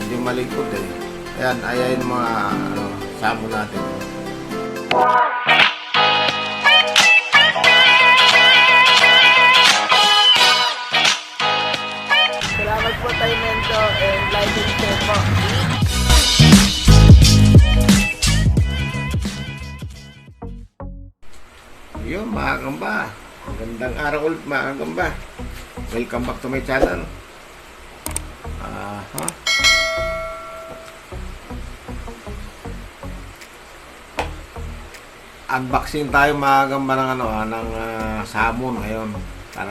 medyo malikot eh. Ayan, ayan mga samo natin. Salamat po tayo Mento and like and share po. Yun mga kamba, magandang araw ulit mga kamba. Welcome back to my channel. Unboxing tayo mga kamba ng salmon ngayon.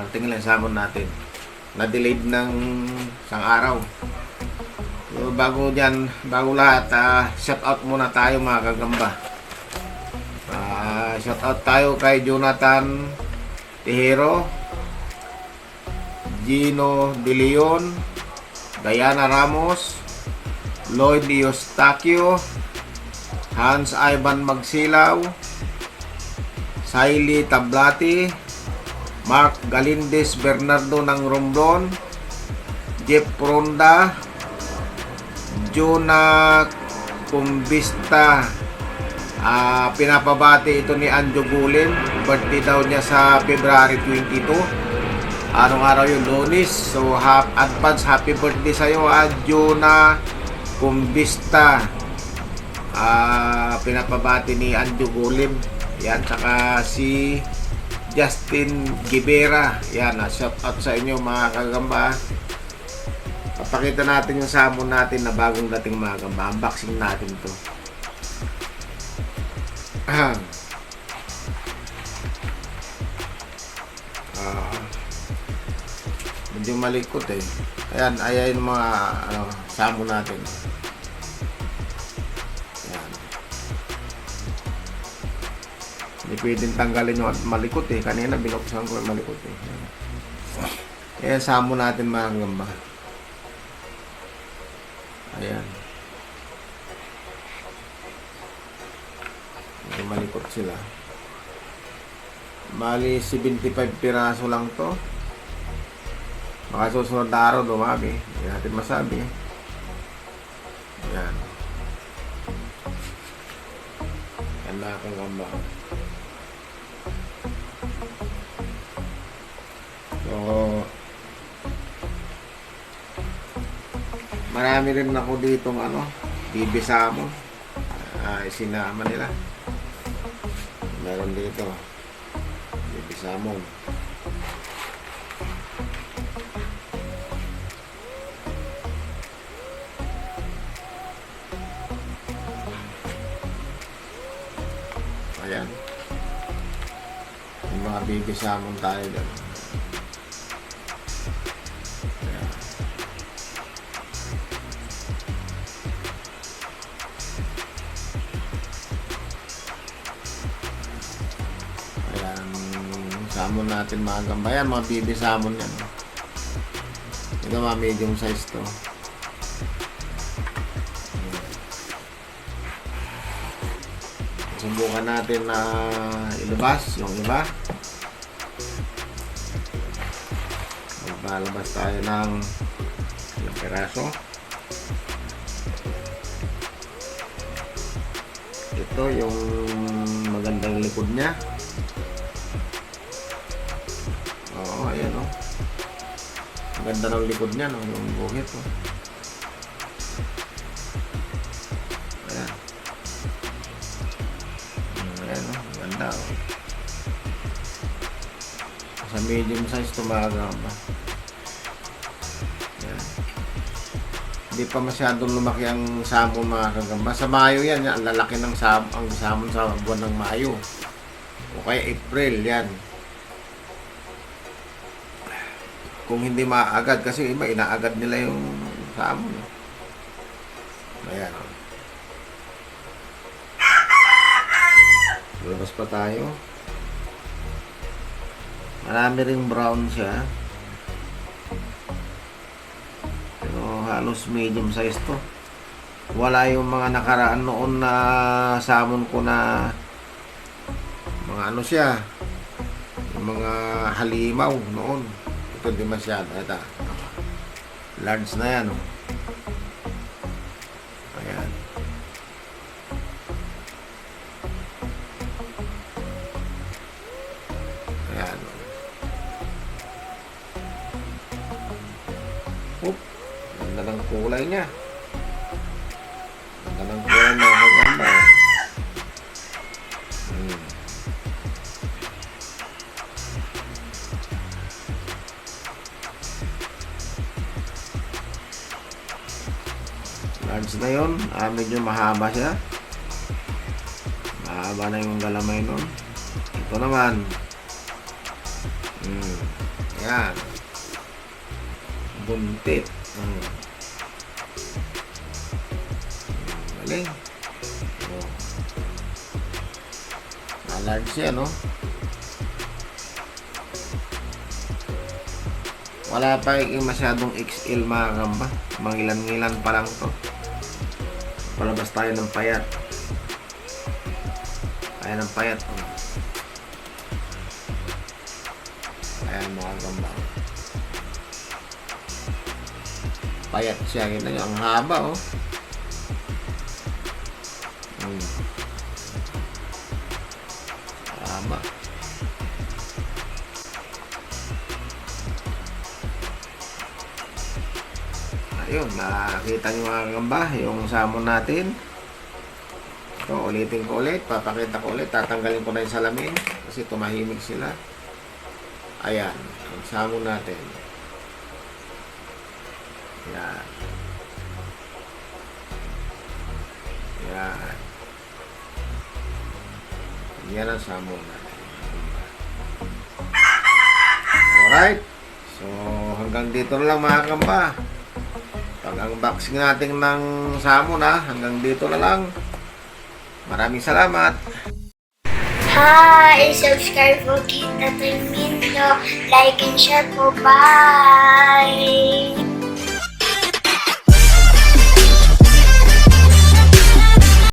Tingnan lang salmon natin na delayed ng isang araw. So, bago lahat, shout out muna tayo mga kagamba. Shout out tayo kay Jonathan Tejero, Gino De Leon, Diana Ramos, Lloyd Eustachio, Hans Ivan Magsilaw, Saily Tablati, Mark Galindez Bernardo ng Romblon, Jeff Ronda, Jonah Kumbista. Pinapabati ito ni Anjo Gulin. Birthday daw niya sa February 22. Anong araw yun? Lunes. So advance happy birthday sa'yo, Jonah Kumbista. Pinapabati ni Anjo Gulin. Yan, saka si Justin Gibera. Yan, shout out sa inyo mga kagamba. Papakita natin yung salmon natin na bagong dating mga kagamba. Unboxing natin to. Medyo malikot eh. Ayan, ayan mga salmon natin. Ayan. Hindi pwedeng tanggalin yung malikot eh. Kanina binuksan ko yung malikot eh. Ayan, salmon natin mga kagamba. Ayan. Medyo malikot sila. Bali 75 piraso lang to. Baka susunod na araw dumami. Hindi natin masabi. Ayan. Ayan na akong gamba. So marami rin ako ditong bibi salmon. Sinama nila. Meron dito bibi salmon. Ayan. Yung mga bibi salmon tayo dyan. Ayan. Ayan. Salmon natin mga gamba. Ayan, mga bibi salmon yan. Ito mga medium size to. Subukan natin na ilabas yung iba. Magpalabas tayo ng ilang piraso. Ito yung magandang likod niya. Oo, ayan o. Maganda ng likod niya, no? Yung buhit o. Ayan. Ayan o, ganda o. Sa medium size tumaga ba? Ayan. Hindi pa masyadong lumaki ang salmon mga kagamba. Sa Mayo yan, ang lalaki ng salmon sa buwan ng Mayo. O kaya April yan. Kung hindi maagad, kasi iba inaagad nila yung salmon. Ayan. Labas pa tayo. Marami ring brown siya. Pero halos medium size to. Wala yung mga nakaraan noon na salmon ko na mga siya. Yung mga halimaw noon. Ito di masyado. Ito. Large na yan. Ganda ng kulay niya. Ganda ng kulay mga kagamba. Large na yun. Medyo mahaba siya. Mahaba na yung galamay nun. Ito naman. Yan. Buntit. Galing. Large siya, no? Wala pa yung masyadong XL mga kagamba. Mangilan-ngilan pa lang to. Palabas tayo ng payat. Ayan ang payat. Ayan mga kagamba. Payat siya. Kita nyo, ang haba oh. Haba. Ayun, nakakita nyo mga kagamba yung salmon natin. So, ulitin ko ulit, papakita ko ulit, tatanggalin ko na yung salamin kasi tumahimik sila. Ayan, ang salmon natin. Yan. Yan. Yan ang salmon natin. Alright. So, hanggang dito na lang mga kagamba. Pag-unboxing natin ng salmon hanggang dito na lang. Maraming salamat. Hi! Subscribe po kita Minto. Like and share po. Bye!